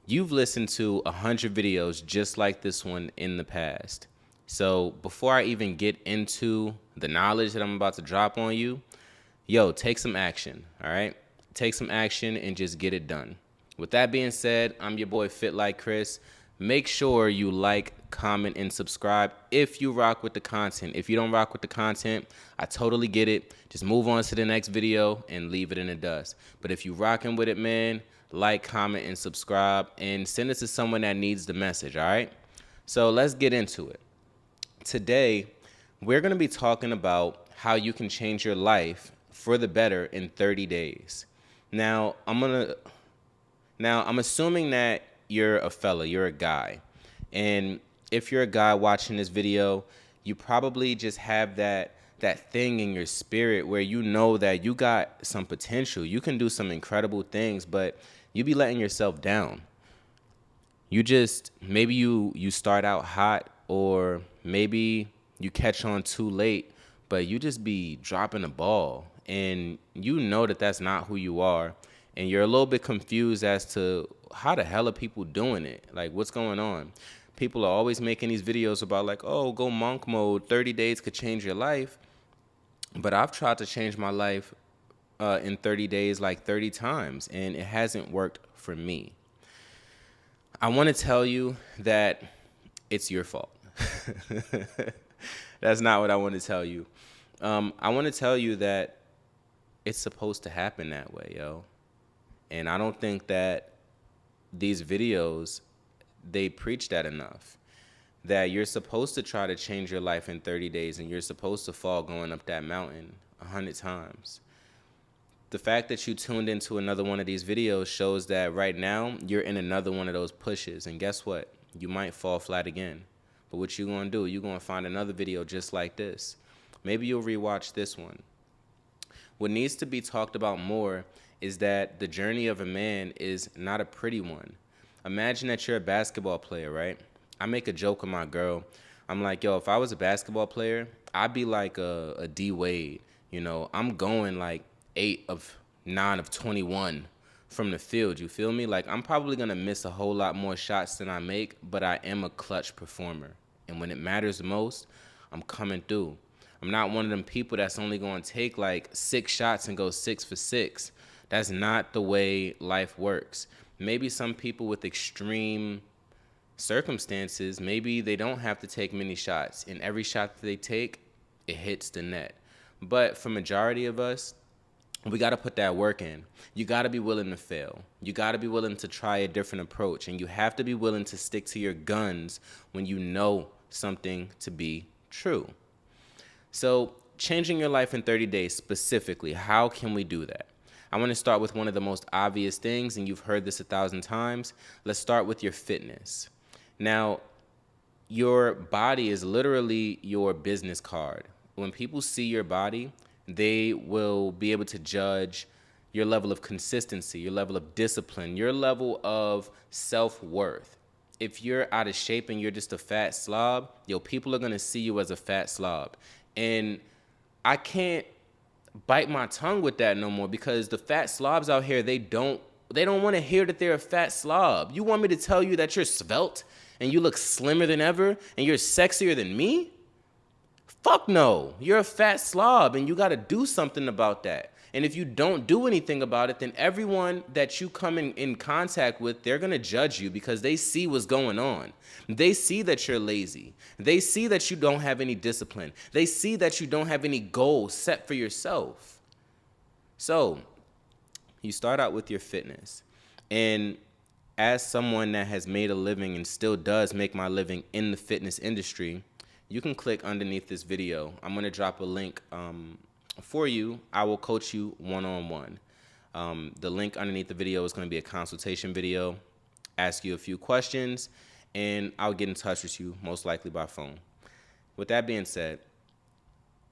You've listened to 100 videos just like this one in the past. So before I even get into the knowledge that I'm about to drop on you, yo, take some action, all right? Take some action and just get it done. With that being said, I'm your boy Fit Like Chris. Make sure you like, comment, and subscribe if you rock with the content. If you don't rock with the content, I totally get it. Just move on to the next video and leave it in the dust. But if you rocking with it, man, like, comment, and subscribe, and send it to someone that needs the message, all right? So let's get into it. Today, we're going to be talking about how you can change your life for the better in 30 days. Now, I'm assuming that you're a fella, you're a guy. And if you're a guy watching this video, you probably just have that thing in your spirit where you know that you got some potential. You can do some incredible things, but you be letting yourself down. You just maybe you start out hot, or maybe you catch on too late, but you just be dropping the ball, and you know that that's not who you are, and you're a little bit confused as to how the hell are people doing it, like what's going on. People are always making these videos about like, oh, go monk mode, 30 days could change your life. But I've tried to change my life in 30 days like 30 times, and it hasn't worked for me. I want to tell you that it's your fault. That's not what I want to tell you. I want to tell you that it's supposed to happen that way, yo. And I don't think that these videos, they preach that enough. That you're supposed to try to change your life in 30 days, and you're supposed to fall going up that mountain 100 times. The fact that you tuned into another one of these videos shows that right now you're in another one of those pushes, and guess what? You might fall flat again. But what you gonna do? You're gonna find another video just like this. Maybe you'll rewatch this one. What needs to be talked about more is that the journey of a man is not a pretty one. Imagine that you're a basketball player, right? I make a joke with my girl. I'm like, yo, if I was a basketball player, I'd be like a D Wade. You know, I'm going like 8 of 9 of 21 from the field. You feel me? Like, I'm probably going to miss a whole lot more shots than I make, but I am a clutch performer. And when it matters most, I'm coming through. I'm not one of them people that's only going to take like 6 shots and go 6 for 6. That's not the way life works. Maybe some people with extreme circumstances, maybe they don't have to take many shots, and every shot that they take, it hits the net. But for majority of us, we got to put that work in. You got to be willing to fail. You got to be willing to try a different approach, and you have to be willing to stick to your guns when you know something to be true. So, changing your life in 30 days specifically, how can we do that? I want to start with one of the most obvious things, and you've heard this 1,000 times. Let's start with your fitness. Now, your body is literally your business card. When people see your body, they will be able to judge your level of consistency, your level of discipline, your level of self-worth. If you're out of shape and you're just a fat slob, yo, people are going to see you as a fat slob. And I can't bite my tongue with that no more, because the fat slobs out here, they don't want to hear that they're a fat slob. You want me to tell you that you're svelte and you look slimmer than ever and you're sexier than me? Fuck no. You're a fat slob, and you got to do something about that. And if you don't do anything about it, then everyone that you come in contact with, they're going to judge you because they see what's going on. They see that you're lazy. They see that you don't have any discipline. They see that you don't have any goals set for yourself. So, you start out with your fitness. And as someone that has made a living and still does make my living in the fitness industry, you can click underneath this video. I'm going to drop a link for you. I will coach you one-on-one. The link underneath the video is going to be a consultation video, ask you a few questions, and I'll get in touch with you, most likely by phone. With that being said,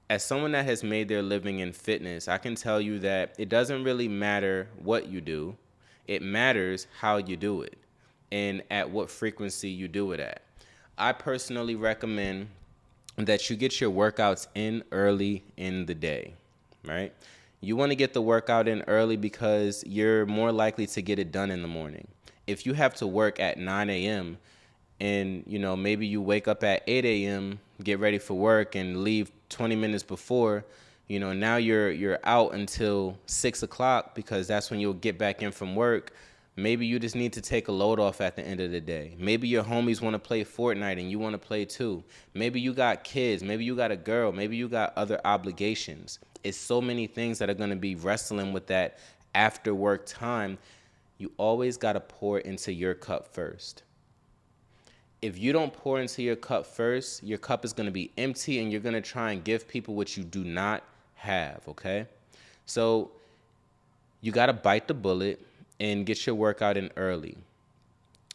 as someone that has made their living in fitness, I can tell you that it doesn't really matter what you do. It matters how you do it and at what frequency you do it at. I personally recommend that you get your workouts in early in the day, right? You want to get the workout in early because you're more likely to get it done in the morning. If you have to work at 9 a.m. and, you know, maybe you wake up at 8 a.m., get ready for work and leave 20 minutes before, you know, now you're out until 6 o'clock because that's when you'll get back in from work. Maybe you just need to take a load off at the end of the day. Maybe your homies want to play Fortnite and you want to play too. Maybe you got kids. Maybe you got a girl. Maybe you got other obligations. It's so many things that are going to be wrestling with that after work time. You always got to pour into your cup first. If you don't pour into your cup first, your cup is going to be empty and you're going to try and give people what you do not have, okay? So you got to bite the bullet and get your workout in early.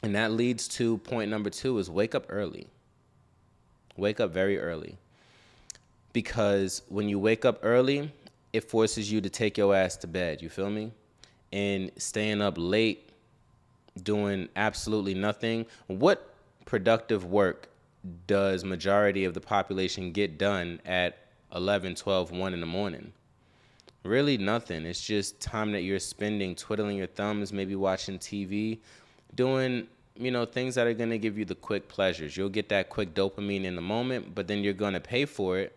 And that leads to point number 2 is wake up early. Wake up very early. Because when you wake up early, it forces you to take your ass to bed, you feel me? And staying up late, doing absolutely nothing. What productive work does majority of the population get done at 11, 12, 1 in the morning? Really nothing. It's just time that you're spending twiddling your thumbs, maybe watching TV, doing, you know, things that are going to give you the quick pleasures. You'll get that quick dopamine in the moment, but then you're going to pay for it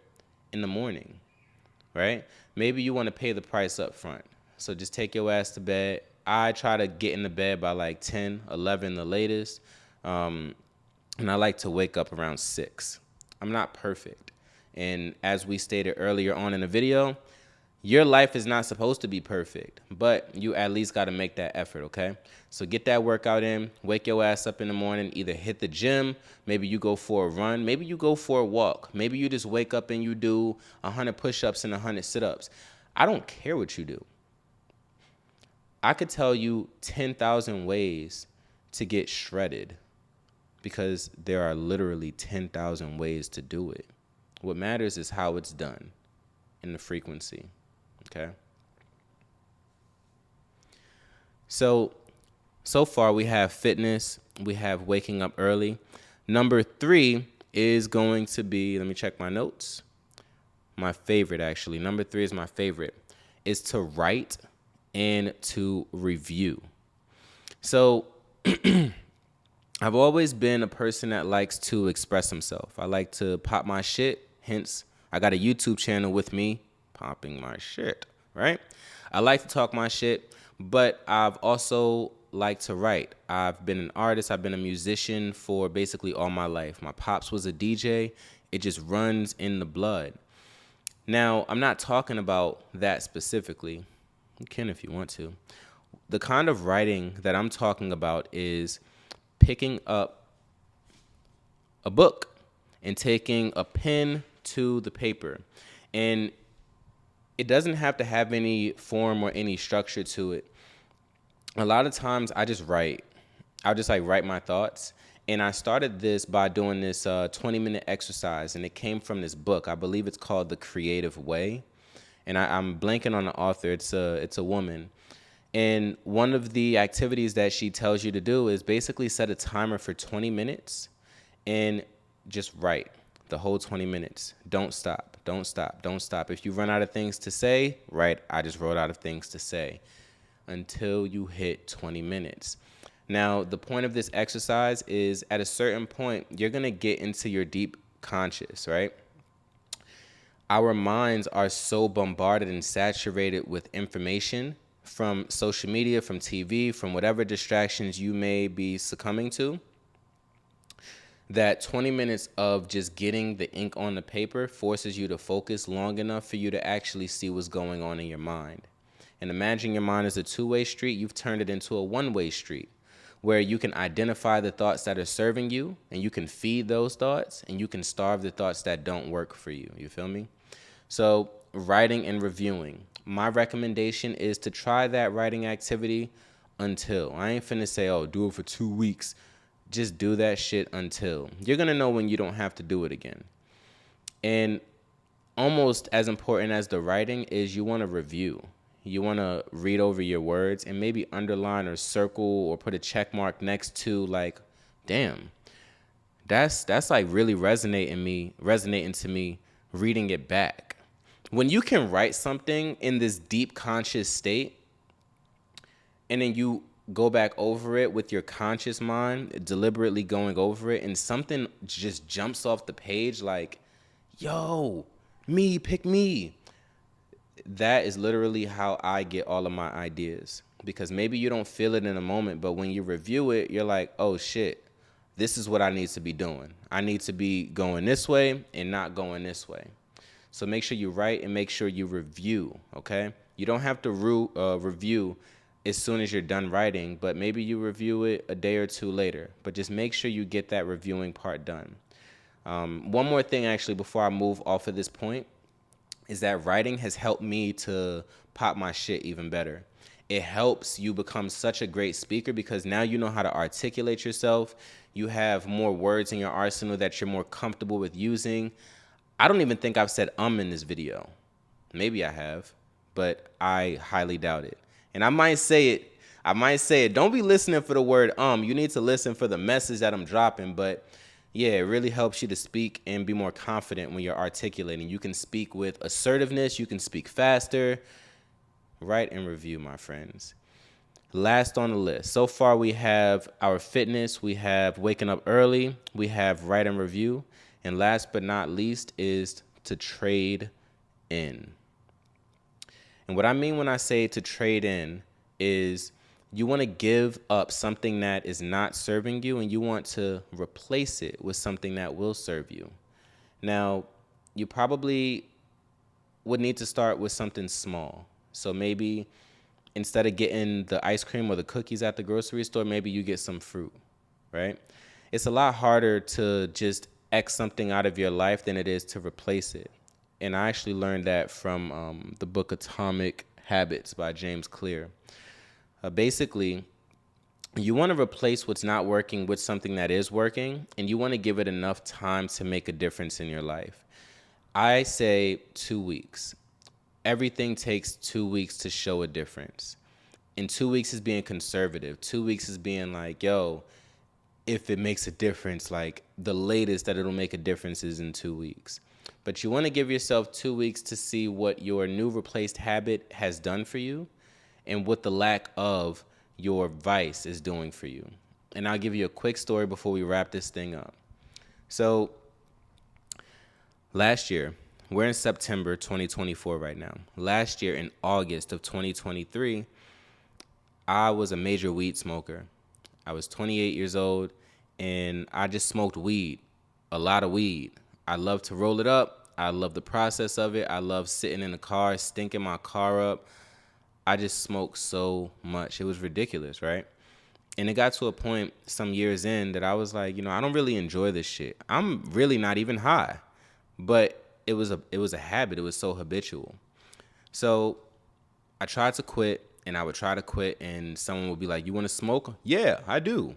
in the morning, right? Maybe you want to pay the price up front. So just take your ass to bed. I try to get in the bed by like 10, 11 the latest. And I like to wake up around 6. I'm not perfect. And as we stated earlier on in the video, your life is not supposed to be perfect, but you at least got to make that effort, okay? So get that workout in, wake your ass up in the morning, either hit the gym, maybe you go for a run, maybe you go for a walk, maybe you just wake up and you do 100 push-ups and 100 sit-ups. I don't care what you do. I could tell you 10,000 ways to get shredded because there are literally 10,000 ways to do it. What matters is how it's done and the frequency. Okay. So far we have fitness, we have waking up early. Number 3 is going to be, let me check my notes. My favorite, actually. Number 3 is my favorite, is to write and to review. So I've always been a person that likes to express himself. I like to pop my shit, hence I got a YouTube channel with me popping my shit, right? I like to talk my shit, but I've also liked to write. I've been an artist. I've been a musician for basically all my life. My pops was a DJ. It just runs in the blood. Now, I'm not talking about that specifically. You can if you want to. The kind of writing that I'm talking about is picking up a book and taking a pen to the paper. And it doesn't have to have any form or any structure to it. A lot of times I just write. I'll just like write my thoughts. And I started this by doing this 20-minute exercise, and it came from this book. I believe it's called The Creative Way. And I'm blanking on the author. It's a woman. And one of the activities that she tells you to do is basically set a timer for 20 minutes and just write the whole 20 minutes. Don't stop. Don't stop. Don't stop. If you run out of things to say, write, I just wrote out of things to say, until you hit 20 minutes. Now, the point of this exercise is at a certain point, you're going to get into your deep conscious, right? Our minds are so bombarded and saturated with information from social media, from TV, from whatever distractions you may be succumbing to, that 20 minutes of just getting the ink on the paper forces you to focus long enough for you to actually see what's going on in your mind. And imagine your mind is a two-way street. You've turned it into a one-way street where you can identify the thoughts that are serving you and you can feed those thoughts and you can starve the thoughts that don't work for you. You feel me? So writing and reviewing. My recommendation is to try that writing activity until. I ain't finna say, oh, do it for 2 weeks. Just do that shit until. You're going to know when you don't have to do it again. And almost as important as the writing is you want to review. You want to read over your words and maybe underline or circle or put a check mark next to like, damn, that's like really resonating to me reading it back. When you can write something in this deep conscious state and then you go back over it with your conscious mind, deliberately going over it, and something just jumps off the page like, yo, me, pick me. That is literally how I get all of my ideas. Because maybe you don't feel it in a moment, but when you review it, you're like, oh shit, this is what I need to be doing. I need to be going this way and not going this way. So make sure you write and make sure you review, okay? You don't have to review as soon as you're done writing, but maybe you review it a day or two later. But just make sure you get that reviewing part done. One more thing, actually, before I move off of this point, is that writing has helped me to pop my shit even better. It helps you become such a great speaker because now you know how to articulate yourself. You have more words in your arsenal that you're more comfortable with using. I don't even think I've said in this video. Maybe I have, but I highly doubt it. And I might say it. Don't be listening for the word You need to listen for the message that I'm dropping. But yeah, it really helps you to speak and be more confident when you're articulating. You can speak with assertiveness. You can speak faster. Write and review, my friends. Last on the list. So far, we have our fitness. We have waking up early. We have write and review. And last but not least is to trade in. And what I mean when I say to trade in is you want to give up something that is not serving you and you want to replace it with something that will serve you. Now, you probably would need to start with something small. So maybe instead of getting the ice cream or the cookies at the grocery store, maybe you get some fruit, right? It's a lot harder to just X something out of your life than it is to replace it. And I actually learned that from the book Atomic Habits by James Clear. Basically, you want to replace what's not working with something that is working, and you want to give it enough time to make a difference in your life. I say 2 weeks. Everything takes 2 weeks to show a difference. And 2 weeks is being conservative. 2 weeks is being like, yo, if it makes a difference, like the latest that it'll make a difference is in 2 weeks. But you want to give yourself 2 weeks to see what your new replaced habit has done for you and what the lack of your vice is doing for you. And I'll give you a quick story before we wrap this thing up. So last year, we're in September 2024 right now. Last year in August of 2023, I was a major weed smoker. I was 28 years old and I just smoked weed, a lot of weed. I love to roll it up. I love the process of it. I love sitting in the car, stinking my car up. I just smoked so much. It was ridiculous, right? And it got to a point some years in that I was like, I don't really enjoy this shit. I'm really not even high. But it was a habit. It was so habitual. So I tried to quit, and I would try to quit, and someone would be like, you want to smoke? Yeah, I do.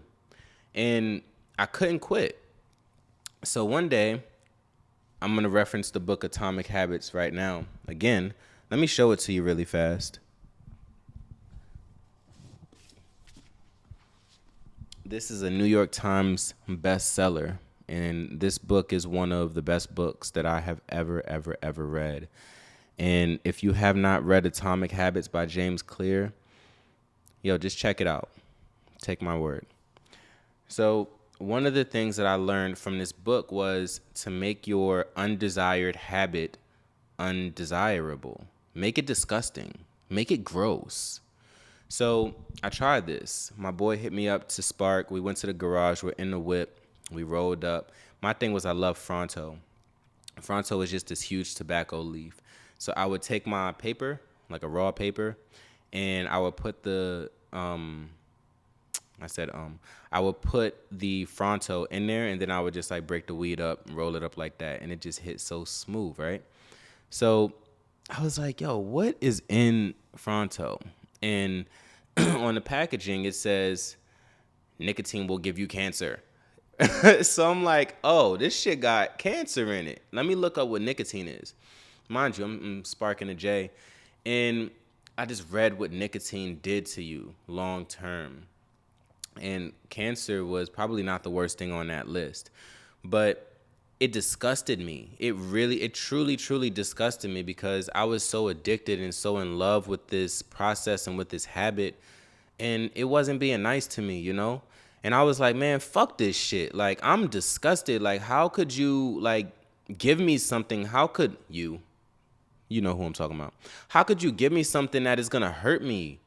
And I couldn't quit. So one day, I'm going to reference the book Atomic Habits right now. Again, let me show it to you really fast. This is a New York Times bestseller, and this book is one of the best books that I have ever read. And if you have not read Atomic Habits by James Clear, just check it out. Take my word. So one of the things that I learned from this book was to make your undesired habit undesirable. Make it disgusting. Make it gross. So I tried this. My boy hit me up to spark. We went to the garage. We're in the whip. We rolled up. My thing was I love Fronto. Fronto is just this huge tobacco leaf. So I would take my paper, like a raw paper, and I would put I would put the Fronto in there, and then I would just like break the weed up and roll it up like that, and it just hit so smooth, right? So I was like, yo, what is in Fronto? And on the packaging, it says, nicotine will give you cancer. So I'm like, oh, this shit got cancer in it. Let me look up what nicotine is. Mind you, I'm sparking a J. And I just read what nicotine did to you long term. And cancer was probably not the worst thing on that list. But it disgusted me. It truly disgusted me because I was so addicted and so in love with this process and with this habit. and it wasn't being nice to me, you know? And I was like, man, fuck this shit. Like, I'm disgusted. Like, how could you, like, give me something? How could you know who I'm talking about. How could you give me something that is gonna hurt me?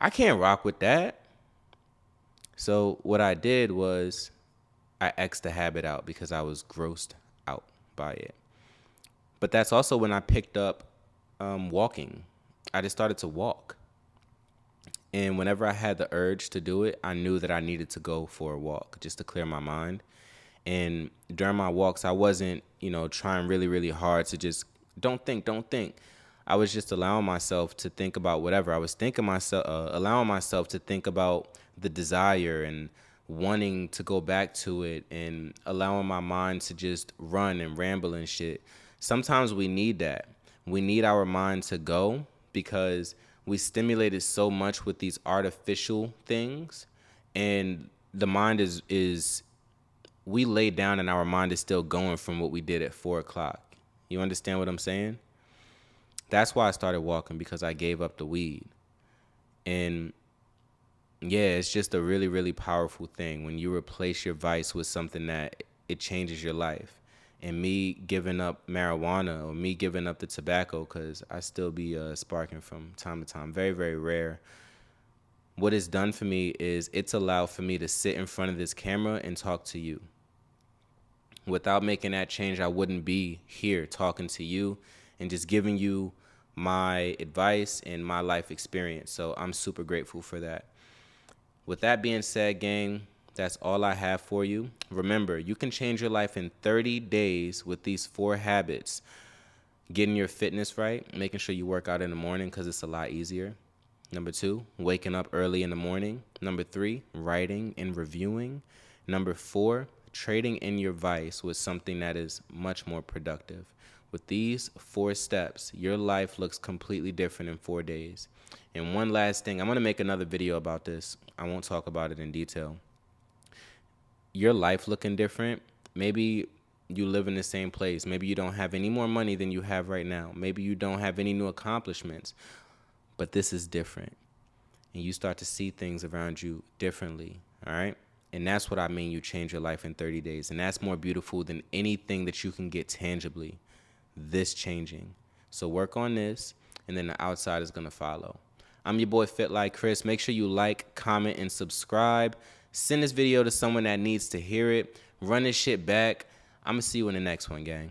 I can't rock with that. So what I did was I X'd the habit out because I was grossed out by it. But that's also when I picked up walking. I just started to walk. And whenever I had the urge to do it, I knew that I needed to go for a walk just to clear my mind. And during my walks, I wasn't, trying really, really hard to just don't think. I was just allowing myself to think about whatever. I was allowing myself to think about the desire and wanting to go back to it, and allowing my mind to just run and ramble and shit. Sometimes we need that. We need our mind to go because we stimulated so much with these artificial things, and the mind is we lay down and our mind is still going from what we did at 4:00. You understand what I'm saying? That's why I started walking, because I gave up the weed. And yeah, it's just a really, really powerful thing when you replace your vice with something that it changes your life. And me giving up marijuana, or me giving up the tobacco, because I still be sparking from time to time, very, very rare. What it's done for me is it's allowed for me to sit in front of this camera and talk to you. Without making that change, I wouldn't be here talking to you and just giving you my advice and my life experience. So I'm super grateful for that. With that being said, gang, that's all I have for you. Remember, you can change your life in 30 days with these 4 habits. Getting your fitness right, making sure you work out in the morning because it's a lot easier. Number 2, waking up early in the morning. Number 3, writing and reviewing. Number 4, trading in your vice with something that is much more productive. With these 4 steps, your life looks completely different in 4 days. And one last thing, I'm going to make another video about this. I won't talk about it in detail. Your life looking different, maybe you live in the same place. Maybe you don't have any more money than you have right now. Maybe you don't have any new accomplishments. But this is different. And you start to see things around you differently, all right? And that's what I mean, you change your life in 30 days. And that's more beautiful than anything that you can get tangibly, this changing. So work on this, and then the outside is going to follow. I'm your boy Fit Like Chris. Make sure you like, comment, and subscribe. Send this video to someone that needs to hear it. Run this shit back. I'm going to see you in the next one, gang.